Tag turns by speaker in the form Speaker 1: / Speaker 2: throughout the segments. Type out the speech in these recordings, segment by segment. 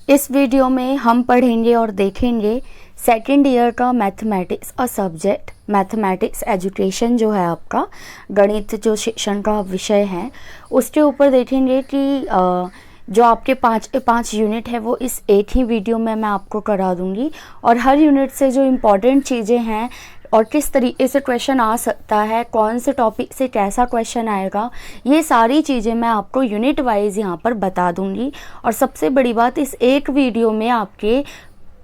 Speaker 1: इस वीडियो में हम पढ़ेंगे और देखेंगे सेकेंड ईयर का मैथमेटिक्स और सब्जेक्ट मैथमेटिक्स एजुकेशन जो है आपका गणित जो शिक्षण का विषय है उसके ऊपर देखेंगे कि जो आपके पाँच यूनिट है वो इस एक ही वीडियो में मैं आपको करा दूंगी और हर यूनिट से जो इम्पोर्टेंट चीज़ें हैं और किस तरीके से क्वेश्चन आ सकता है, कौन से टॉपिक से कैसा क्वेश्चन आएगा, ये सारी चीज़ें मैं आपको यूनिट वाइज यहाँ पर बता दूंगी। और सबसे बड़ी बात, इस एक वीडियो में आपके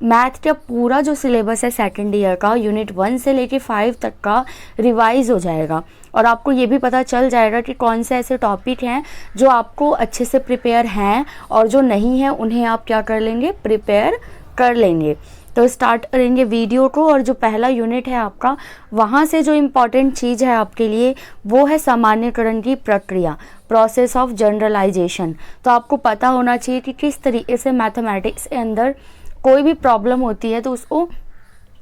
Speaker 1: मैथ का पूरा जो सिलेबस है सेकेंड ईयर का यूनिट 1 से लेके 5 तक का रिवाइज हो जाएगा और आपको ये भी पता चल जाएगा कि कौन से ऐसे टॉपिक हैं जो आपको अच्छे से प्रिपेयर हैं और जो नहीं हैं उन्हें आप क्या कर लेंगे, प्रिपेयर कर लेंगे। तो स्टार्ट करेंगे वीडियो को और जो पहला यूनिट है आपका वहाँ से जो इम्पॉर्टेंट चीज़ है आपके लिए वो है सामान्यकरण की प्रक्रिया, प्रोसेस ऑफ जनरलाइजेशन। तो आपको पता होना चाहिए कि किस तरीके से मैथमेटिक्स के अंदर कोई भी प्रॉब्लम होती है तो उसको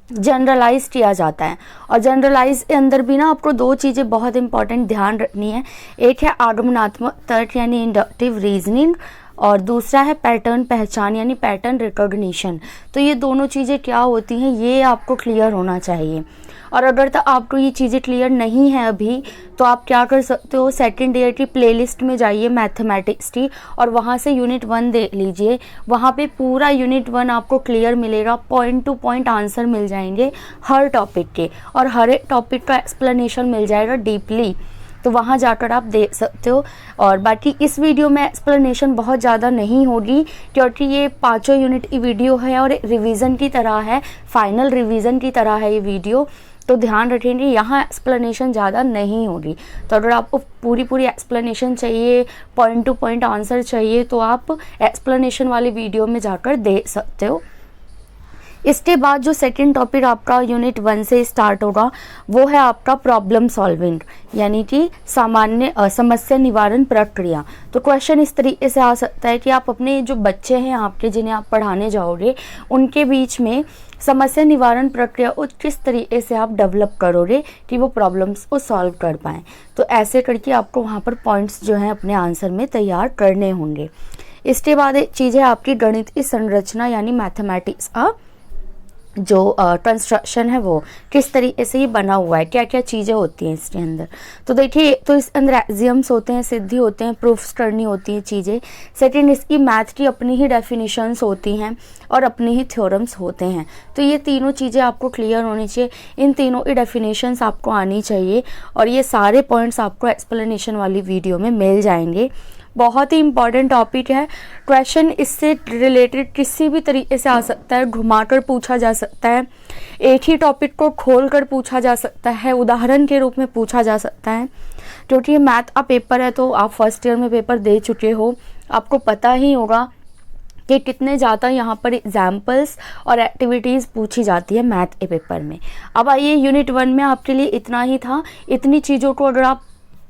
Speaker 1: जनरलाइज किया जाता है। और जनरलाइज के अंदर भी ना आपको दो चीज़ें बहुत इंपॉर्टेंट ध्यान रखनी है। एक है आगमनात्मक तर्क यानी इंडक्टिव रीजनिंग और दूसरा है पैटर्न पहचान यानी पैटर्न रिकॉग्निशन। तो ये दोनों चीज़ें क्या होती हैं ये आपको क्लियर होना चाहिए। और अगर तो आपको ये चीज़ें क्लियर नहीं है अभी तो आप क्या कर सकते हो, सेकेंड ईयर की प्लेलिस्ट में जाइए मैथमेटिक्स की और वहाँ से यूनिट 1 देख लीजिए। वहाँ पे पूरा यूनिट 1 आपको क्लियर मिलेगा, पॉइंट टू पॉइंट आंसर मिल जाएंगे हर टॉपिक के और हर एक टॉपिक का एक्सप्लेनेशन मिल जाएगा डीपली। तो वहाँ जाकर आप देख सकते हो। और बाकी इस वीडियो में एक्सप्लेनेशन बहुत ज़्यादा नहीं होगी क्योंकि ये पाँचों यूनिट की वीडियो है और रिवीजन की तरह है, फाइनल रिवीजन की तरह है ये वीडियो। तो ध्यान रखेंगे यहाँ एक्सप्लेनेशन ज़्यादा नहीं होगी। तो अगर आपको पूरी एक्सप्लेनेशन चाहिए, पॉइंट टू पॉइंट आंसर चाहिए तो आप एक्सप्लेनेशन वाली वीडियो में जाकर देख सकते हो। इसके बाद जो सेकंड टॉपिक आपका यूनिट 1 से स्टार्ट होगा वो है आपका प्रॉब्लम सॉल्विंग यानी कि सामान्य समस्या निवारण प्रक्रिया। तो क्वेश्चन इस तरीके से आ सकता है कि आप अपने जो बच्चे हैं आपके जिन्हें आप पढ़ाने जाओगे उनके बीच में समस्या निवारण प्रक्रिया को किस तरीके से आप डेवलप करोगे कि वो प्रॉब्लम्स को सॉल्व कर पाएँ। तो ऐसे करके आपको वहाँ पर पॉइंट्स जो हैं अपने आंसर में तैयार करने होंगे। इसके बाद एक चीज़ है आपकी गणित की संरचना यानी मैथमेटिक्स का जो कंस्ट्रक्शन है वो किस तरीके से ये बना हुआ है, क्या क्या चीज़ें होती हैं इसके अंदर। तो देखिए, तो इस अंदर एक्सियम्स होते हैं, सिद्धि होते हैं, प्रूफ्स करनी होती हैं चीज़ें। सेकंड, इसकी मैथ की अपनी ही डेफिनेशंस होती हैं और अपने ही थ्योरम्स होते हैं। तो ये तीनों चीज़ें आपको क्लियर होनी चाहिए, इन तीनों की डेफिनेशंस आपको आनी चाहिए और ये सारे पॉइंट्स आपको एक्सप्लेनेशन वाली वीडियो में मिल जाएंगे। बहुत ही इंपॉर्टेंट टॉपिक है। क्वेश्चन इससे रिलेटेड किसी भी तरीके से आ सकता है, घुमाकर पूछा जा सकता है, एक ही टॉपिक को खोलकर पूछा जा सकता है, उदाहरण के रूप में पूछा जा सकता है। क्योंकि ये मैथ का पेपर है तो आप फर्स्ट ईयर में पेपर दे चुके हो, आपको पता ही होगा कि कितने ज़्यादा यहाँ पर एग्जाम्पल्स और एक्टिविटीज़ पूछी जाती है मैथ के पेपर में। अब आइए यूनिट 1 में आपके लिए इतना ही था। इतनी चीज़ों को अगर आप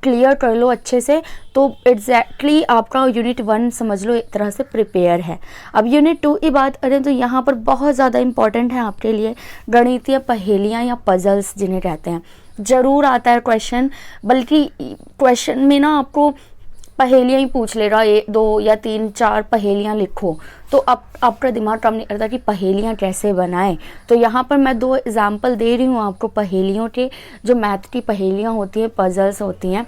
Speaker 1: क्लियर कर लो अच्छे से तो एग्जैक्टली आपका यूनिट 1 समझ लो एक तरह से प्रिपेयर है। अब यूनिट 2 की बात करें तो यहाँ पर बहुत ज़्यादा इंपॉर्टेंट है आपके लिए गणितीय पहेलियाँ या पजल्स जिन्हें कहते हैं। ज़रूर आता है क्वेश्चन, बल्कि क्वेश्चन में ना आपको पहेलियाँ ही पूछ लेगा, 1 2 या 3 4 पहेलियाँ लिखो। तो अब आपका दिमाग काम नहीं करता कि पहेलियाँ कैसे बनाएं। तो यहाँ पर मैं 2 एग्जाम्पल दे रही हूँ आपको पहेलियों के, जो मैथ की पहेलियाँ होती हैं, पजल्स होती हैं।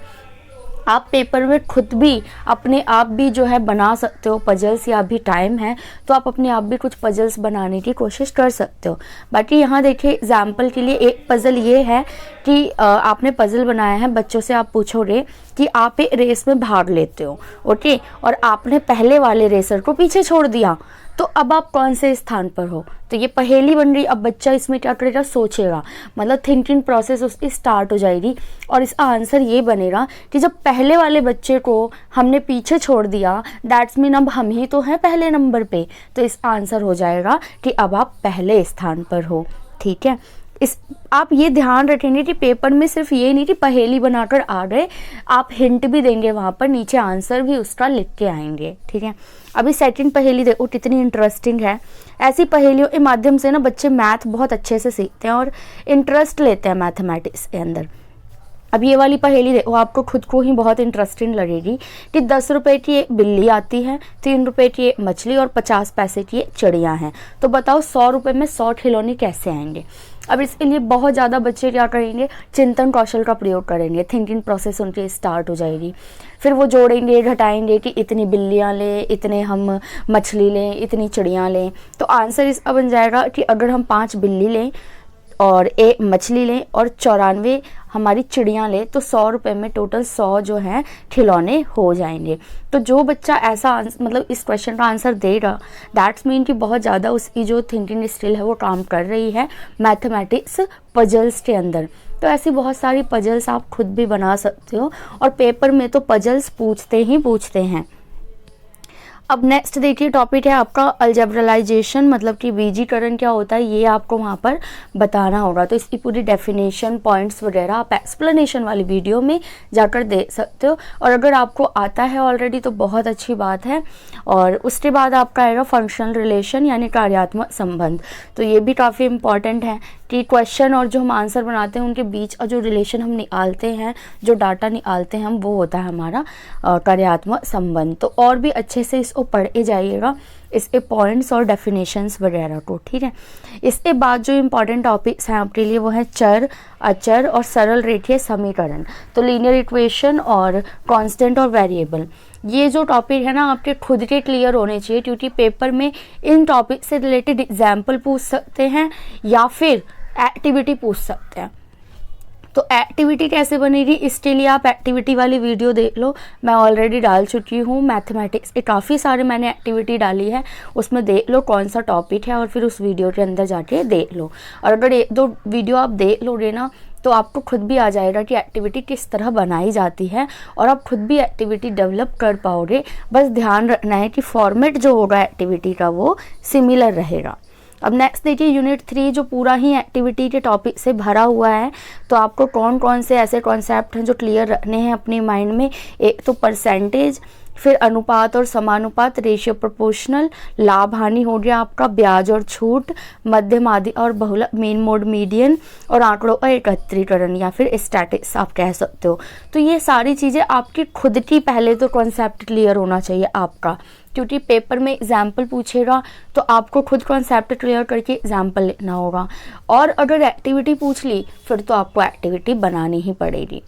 Speaker 1: आप पेपर में खुद भी अपने आप भी जो है बना सकते हो पजल्स, या अभी टाइम है तो आप अपने आप भी कुछ पजल्स बनाने की कोशिश कर सकते हो। बाकी यहाँ देखिए एग्जाम्पल के लिए एक पजल ये है कि आपने पजल बनाया है, बच्चों से आप पूछोगे कि आप एक रेस में भाग लेते हो, ओके, और आपने पहले वाले रेसर को पीछे छोड़ दिया, तो अब आप कौन से स्थान पर हो। तो ये पहेली बन रही। अब बच्चा इसमें क्या करेगा, सोचेगा, मतलब थिंकिंग प्रोसेस उसकी स्टार्ट हो जाएगी और इसका आंसर ये बनेगा कि जब पहले वाले बच्चे को हमने पीछे छोड़ दिया दैट्स मीन अब हम ही तो हैं पहले नंबर पे। तो इसका आंसर हो जाएगा कि अब आप पहले स्थान पर हो। ठीक है, इस आप ये ध्यान रखेंगे कि पेपर में सिर्फ ये नहीं कि पहेली बनाकर आ गए, आप हिंट भी देंगे, वहाँ पर नीचे आंसर भी उसका लिख के आएंगे। ठीक है, अभी सेकंड पहेली देखो कितनी इंटरेस्टिंग है। ऐसी पहेलियों के माध्यम से ना बच्चे मैथ बहुत अच्छे से सीखते हैं और इंटरेस्ट लेते हैं मैथमेटिक्स के अंदर। अब ये वाली पहेली देखो, आपको खुद को ही बहुत इंटरेस्टिंग लगेगी कि 10 रुपए की एक बिल्ली आती है, 3 रुपए की एक मछली और 50 पैसे की एक चिड़िया है। तो बताओ 100 रुपए में 100 खिलौने कैसे आएंगे। अब इसके लिए बहुत ज़्यादा बच्चे क्या करेंगे, चिंतन कौशल का प्रयोग करेंगे, थिंकिंग प्रोसेस उनकी स्टार्ट हो जाएगी। फिर वो जोड़ेंगे घटाएंगे कि इतनी बिल्लियाँ लें, इतने हम मछली लें, इतनी चिड़ियाँ लें। तो आंसर इसका बन जाएगा कि अगर हम 5 बिल्ली लें और 1 मछली लें और 94 हमारी चिड़ियाँ लें तो 100 रुपये में टोटल 100 जो है खिलौने हो जाएंगे। तो जो बच्चा ऐसा मतलब इस क्वेश्चन का आंसर देगा, दैट्स मीन कि बहुत ज़्यादा उसकी जो थिंकिंग स्किल है वो काम कर रही है मैथमेटिक्स पजल्स के अंदर। तो ऐसी बहुत सारी पजल्स आप खुद भी बना सकते हो और पेपर में तो पजल्स पूछते ही पूछते हैं। अब नेक्स्ट देखिए टॉपिक है आपका अलजेब्रलाइजेशन, मतलब कि बीजीकरण क्या होता है ये आपको वहाँ पर बताना होगा। तो इसकी पूरी डेफिनेशन पॉइंट्स वगैरह आप एक्सप्लेनेशन वाली वीडियो में जाकर देख सकते हो। और अगर आपको आता है ऑलरेडी तो बहुत अच्छी बात है। और उसके बाद आपका आएगा फंक्शनल रिलेशन यानी कार्यात्मक संबंध। तो ये भी काफ़ी इंपॉर्टेंट है कि क्वेश्चन और जो हम आंसर बनाते हैं उनके बीच का जो रिलेशन हम निकालते हैं, जो डाटा निकालते हैं हम, वो होता है हमारा कार्यात्मक संबंध। तो और भी अच्छे से इसको पढ़े जाइएगा, इसके पॉइंट्स और डेफिनेशंस वगैरह को, ठीक है। इसके बाद जो इम्पॉर्टेंट टॉपिक्स हैं आपके लिए वो है चर, अचर और सरल रेखीय समीकरण। तो लीनियर इक्वेशन और कांस्टेंट और वेरिएबल, ये जो टॉपिक है ना आपके खुद के क्लियर होने चाहिए, क्योंकि पेपर में इन टॉपिक से रिलेटेड एग्जाम्पल पूछ सकते हैं या फिर एक्टिविटी पूछ सकते हैं। तो एक्टिविटी कैसे बनेगी, इसके लिए आप एक्टिविटी वाली वीडियो देख लो, मैं ऑलरेडी डाल चुकी हूँ। मैथमेटिक्स के काफ़ी सारे मैंने एक्टिविटी डाली है, उसमें देख लो कौन सा टॉपिक है और फिर उस वीडियो के अंदर जाके देख लो। और अगर 1-2 वीडियो आप देख लोगे ना तो आपको खुद भी आ जाएगा कि एक्टिविटी किस तरह बनाई जाती है और आप खुद भी एक्टिविटी डेवलप कर पाओगे। बस ध्यान रखना है कि फॉर्मेट जो होगा एक्टिविटी का वो सिमिलर रहेगा। अब नेक्स्ट देखिए यूनिट 3 जो पूरा ही एक्टिविटी के टॉपिक से भरा हुआ है। तो आपको कौन कौन से ऐसे कॉन्सेप्ट हैं जो क्लियर रखने हैं अपने माइंड में। एक तो परसेंटेज, फिर अनुपात और समानुपात, रेशियो प्रोपोर्शनल, लाभ हानि हो गया आपका, ब्याज और छूट, मध्यम आदि और बहुलक, मीन मोड मीडियन और आंकड़ों का एकत्रीकरण या फिर स्टैटिस्टिक्स आप कह सकते हो। तो ये सारी चीज़ें आपकी खुद की पहले तो कॉन्सेप्ट क्लियर होना चाहिए आपका, क्योंकि पेपर में एग्जाम्पल पूछेगा तो आपको खुद कॉन्सेप्ट क्लियर करके एग्जाम्पल लिखना होगा। और अगर एक्टिविटी पूछ ली फिर तो आपको एक्टिविटी बनानी ही पड़ेगी।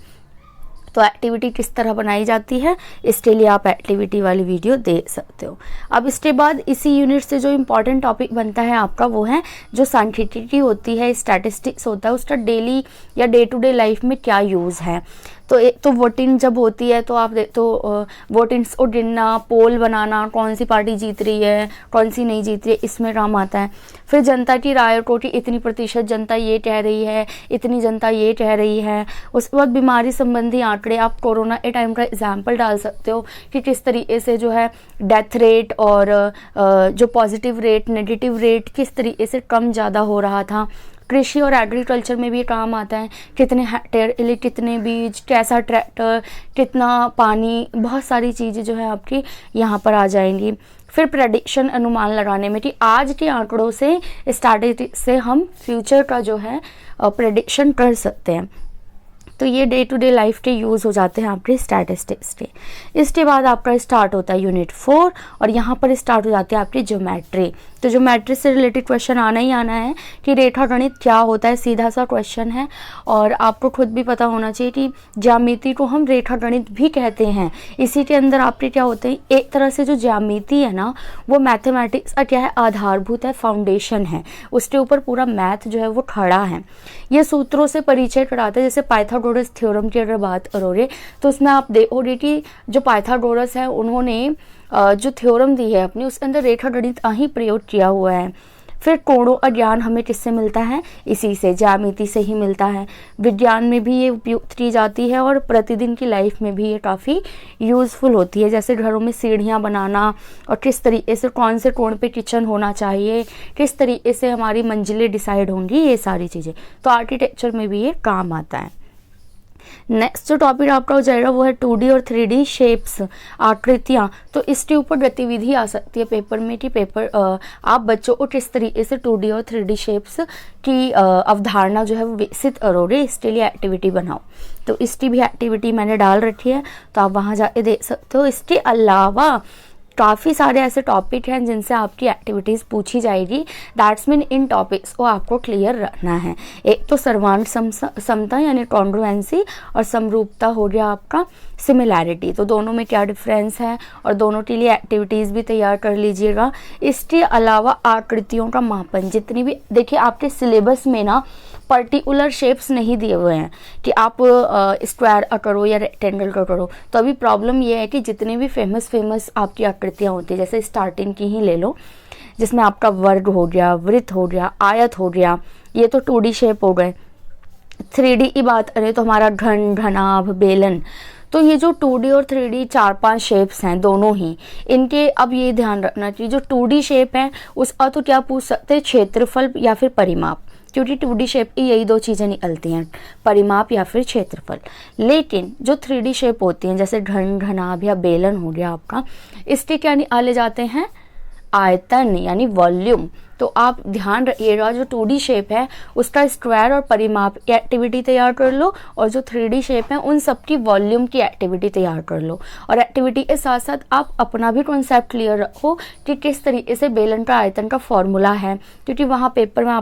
Speaker 1: तो एक्टिविटी किस तरह बनाई जाती है इसके लिए आप एक्टिविटी वाली वीडियो देख सकते हो। अब इसके बाद इसी यूनिट से जो इम्पॉर्टेंट टॉपिक बनता है आपका वो है जो सांख्यिकी होती है, स्टैटिस्टिक्स होता है, उसका डेली या डे टू डे लाइफ में क्या यूज़ है। तो एक तो वोटिंग जब होती है तो आप तो वोटिंग्स को गिनना, पोल बनाना, कौन सी पार्टी जीत रही है कौन सी नहीं जीत रही है, इसमें काम आता है। फिर जनता की राय को कि इतनी प्रतिशत जनता ये कह रही है, इतनी जनता ये कह रही है। उसके बाद बीमारी संबंधी आंकड़े, आप कोरोना के टाइम का एग्जाम्पल डाल सकते हो कि किस तरीके से जो है डेथ रेट और जो पॉजिटिव रेट नेगेटिव रेट किस तरीके से कम ज़्यादा हो रहा था। कृषि और एग्रीकल्चर में भी काम आता है, कितने हेक्टेयर के लिए कितने बीज, कैसा ट्रैक्टर, कितना पानी, बहुत सारी चीज़ें जो है आपकी यहाँ पर आ जाएंगी। फिर प्रेडिक्शन, अनुमान लगाने में कि आज के आंकड़ों से स्टैटिस्टिक्स से हम फ्यूचर का जो है प्रेडिक्शन कर सकते हैं। तो ये डे टू डे लाइफ के यूज़ हो जाते हैं आपके स्टैटिस्टिक्स के। इसके बाद आपका स्टार्ट होता है यूनिट 4 और यहाँ पर स्टार्ट हो जाती है आपकी ज्योमेट्री। तो ज्योमेट्री से रिलेटेड क्वेश्चन आना ही आना है कि रेखा गणित क्या होता है, सीधा सा क्वेश्चन है। और आपको खुद भी पता होना चाहिए कि ज्यामिति को हम रेखा गणित भी कहते हैं। इसी के अंदर आपके क्या होते हैं, एक तरह से जो ज्यामिति है ना वो मैथमेटिक्स का क्या है, आधारभूत है, फाउंडेशन है, उसके ऊपर पूरा मैथ जो है वो खड़ा है। ये सूत्रों से परिचय कराते हैं। जैसे पाइथागोरस थ्योरम की अगर बात करोगे तो उसमें आप देखोगे कि जो पाइथागोरस है उन्होंने जो थ्योरम दी है अपनी उसके अंदर रेखा गणित ही प्रयोग किया हुआ है। फिर कोणों का ज्ञान हमें किससे मिलता है, इसी से, ज्यामिति से ही मिलता है। विज्ञान में भी ये उपयुक्त की जाती है और प्रतिदिन की लाइफ में भी ये काफ़ी यूज़फुल होती है। जैसे घरों में सीढ़ियाँ बनाना और किस तरीके से कौन से कोण पे किचन होना चाहिए, किस तरीके से हमारी मंजिलें डिसाइड होंगी, ये सारी चीज़ें तो आर्किटेक्चर में भी ये काम आता है। नेक्स्ट जो टॉपिक आपका हो जाएगा वो है 2D और 3D शेप्स, आकृतियाँ। तो इसके ऊपर गतिविधि आ सकती है पेपर में कि आप बच्चों को किस तरीके से 2D और 3D शेप्स की अवधारणा जो है वो विकसित करोगे, इसके लिए एक्टिविटी बनाओ। तो इसकी भी एक्टिविटी मैंने डाल रखी है, तो आप वहाँ जाके देख सकते हो। इसके अलावा काफ़ी सारे ऐसे टॉपिक हैं जिनसे आपकी एक्टिविटीज़ पूछी जाएगी। दैट्स मीन इन टॉपिक्स को आपको क्लियर रखना है। एक तो सर्वांग समता यानी कॉन्ग्रुएंसी, और समरूपता हो गया आपका सिमिलैरिटी। तो दोनों में क्या डिफरेंस है, और दोनों के लिए एक्टिविटीज़ भी तैयार कर लीजिएगा। इसके अलावा आकृतियों का मापन, जितनी भी देखिए आपके सिलेबस में ना पर्टिकुलर शेप्स नहीं दिए हुए हैं कि आप स्क्वायर करो या रेक्टेंगल का करो। तो अभी प्रॉब्लम ये है कि जितने भी फेमस आपकी आकृतियाँ होती है, जैसे स्टार्टिंग की ही ले लो, जिसमें आपका वर्ग हो गया, वृत्त हो गया, आयत हो गया, ये तो 2D शेप हो गए। 3D की बात करें तो हमारा घन, घनाभ, बेलन। तो ये जो 2D और 3D 4-5 शेप्स हैं दोनों ही, इनके अब ये ध्यान रखना चाहिए, जो 2D शेप है उसका तो क्या पूछ सकते हैं, क्षेत्रफल या फिर परिमाप, क्योंकि 2D शेप की यही दो चीज़ें निकलती हैं, परिमाप या फिर क्षेत्रफल। लेकिन जो 3D शेप होती हैं, जैसे घन, घनाभ या बेलन हो गया आपका, इसके क्या निकाले जाते हैं, आयतन यानी वॉल्यूम। तो आप ध्यान रखिएगा, जो 2D शेप है उसका स्क्वायर और परिमाप की एक्टिविटी तैयार कर लो, और जो 3D शेप है उन सब की वॉल्यूम की एक्टिविटी तैयार कर लो। और एक्टिविटी के साथ साथ आप अपना भी कॉन्सेप्ट क्लियर रखो कि किस तरीके से बेलन का आयतन का फॉर्मूला है, क्योंकि वहाँ पेपर में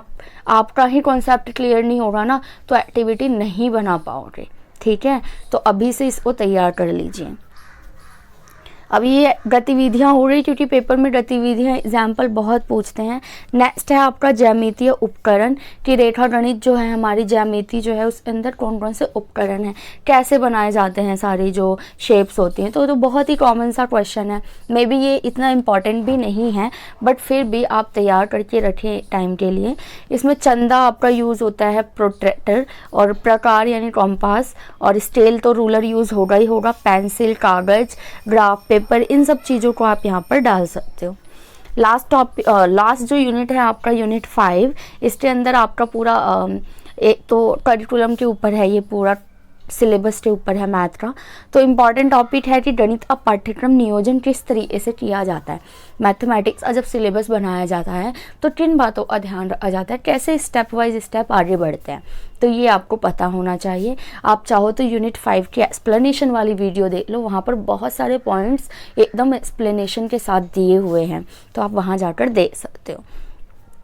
Speaker 1: आपका ही कॉन्सेप्ट क्लियर नहीं होगा ना, तो एक्टिविटी नहीं बना पाओगे। ठीक है, तो अभी से इसको तैयार कर लीजिए। अब ये गतिविधियाँ हो रही, क्योंकि पेपर में गतिविधियाँ एग्जाम्पल बहुत पूछते हैं। नेक्स्ट है आपका ज्यामितीय उपकरण कि रेखा गणित जो है, हमारी ज्यामिति जो है उसके अंदर कौन कौन से उपकरण हैं, कैसे बनाए जाते हैं सारी जो शेप्स होती हैं। तो बहुत ही कॉमन सा क्वेश्चन है, मे बी ये इतना इम्पॉर्टेंट भी नहीं है, बट फिर भी आप तैयार करके रखें टाइम के लिए। इसमें चंदा आपका यूज़ होता है, प्रोट्रैक्टर, और प्रकार यानी कॉम्पास, और स्केल तो रूलर यूज़ होगा ही होगा, पेंसिल, कागज, ग्राफ पेपर, इन सब चीज़ों को आप यहाँ पर डाल सकते हो। लास्ट जो यूनिट है आपका यूनिट 5, इसके अंदर आपका पूरा एक तो करिकुलम के ऊपर है, ये पूरा सिलेबस के ऊपर है मैथ का। तो इम्पॉर्टेंट टॉपिक है कि गणित का पाठ्यक्रम नियोजन किस तरीके से किया जाता है। मैथमेटिक्स का जब सिलेबस बनाया जाता है तो किन बातों का ध्यान रखा जाता है, कैसे स्टेप वाइज स्टेप आगे बढ़ते हैं, तो ये आपको पता होना चाहिए। आप चाहो तो यूनिट 5 की एक्सप्लेनेशन वाली वीडियो देख लो, वहाँ पर बहुत सारे पॉइंट्स एकदम एक्सप्लेनेशन के साथ दिए हुए हैं, तो आप वहाँ जाकर देख सकते हो।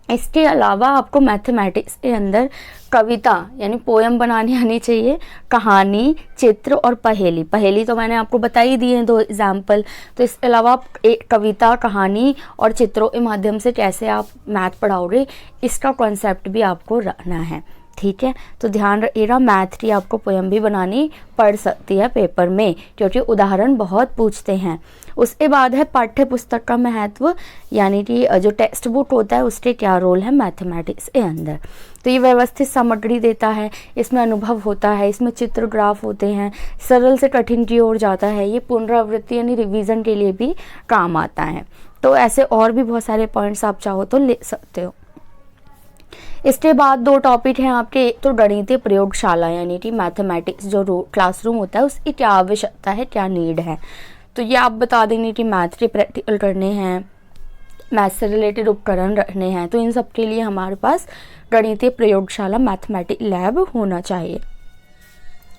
Speaker 1: इसके अलावा आपको मैथमेटिक्स के अंदर कविता यानी पोएम बनानी आनी चाहिए, कहानी, चित्र और पहेली तो मैंने आपको बता ही दी है 2 एग्जाम्पल। तो इसके अलावा आप एक कविता, कहानी और चित्रों के माध्यम से कैसे आप मैथ पढ़ाओगे, इसका कॉन्सेप्ट भी आपको रखना है। ठीक है, तो ध्यान रखिएगा, मैथ की आपको पोएम भी बनानी पड़ सकती है पेपर में, क्योंकि उदाहरण बहुत पूछते हैं। उसके बाद है पाठ्य पुस्तक का महत्व, यानी कि जो टेक्स्ट बुक होता है उसके क्या रोल है मैथमेटिक्स के अंदर। तो ये व्यवस्थित सामग्री देता है, इसमें अनुभव होता है, इसमें चित्र, ग्राफ होते हैं, सरल से कठिन की ओर जाता है, ये पुनरावृत्ति यानी रिवीजन के लिए भी काम आता है। तो ऐसे और भी बहुत सारे पॉइंट्स आप चाहो तो ले सकते हो। इसके बाद 2 टॉपिक हैं आपके, एक तो गणितीय प्रयोगशाला यानी कि मैथमेटिक्स जो क्लासरूम होता है उसकी क्या आवश्यकता है, क्या नीड है। तो ये आप बता देंगे कि मैथ के प्रैक्टिकल करने हैं, मैथ से रिलेटेड उपकरण रखने हैं, तो इन सब के लिए हमारे पास गणितीय प्रयोगशाला मैथमेटिक्स लैब होना चाहिए।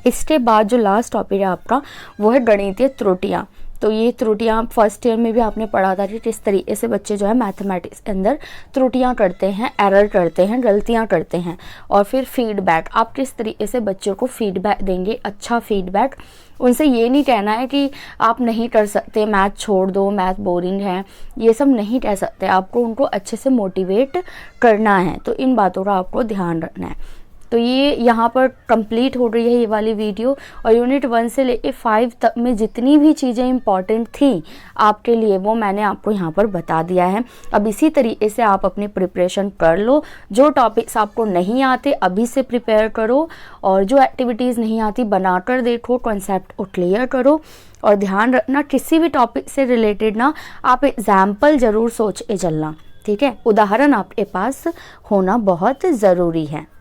Speaker 1: इसके बाद जो लास्ट टॉपिक है आपका वो है गणितीय त्रुटियाँ। तो ये त्रुटियाँ फर्स्ट ईयर में भी आपने पढ़ा था कि किस तरीके से बच्चे जो है मैथमेटिक्स के अंदर त्रुटियाँ करते हैं, एरर करते हैं, गलतियाँ करते हैं। और फिर फीडबैक, आप किस तरीके से बच्चों को फीडबैक देंगे, अच्छा फीडबैक। उनसे ये नहीं कहना है कि आप नहीं कर सकते, मैथ छोड़ दो, मैथ बोरिंग है, ये सब नहीं कह सकते, आपको उनको अच्छे से मोटिवेट करना है। तो इन बातों का आपको ध्यान रखना है। तो ये यहाँ पर कंप्लीट हो रही है ये वाली वीडियो, और यूनिट 1 से लेके 5 तक में जितनी भी चीज़ें इंपॉर्टेंट थी आपके लिए वो मैंने आपको यहाँ पर बता दिया है। अब इसी तरीके से आप अपनी प्रिपरेशन कर लो। जो टॉपिक्स आपको नहीं आते अभी से प्रिपेयर करो, और जो एक्टिविटीज़ नहीं आती बनाकर देखो, कॉन्सेप्ट को क्लियर करो। और ध्यान रखना किसी भी टॉपिक से रिलेटेड ना आप एग्जाम्पल ज़रूर सोच के चलना, ठीक है, उदाहरण आपके पास होना बहुत ज़रूरी है।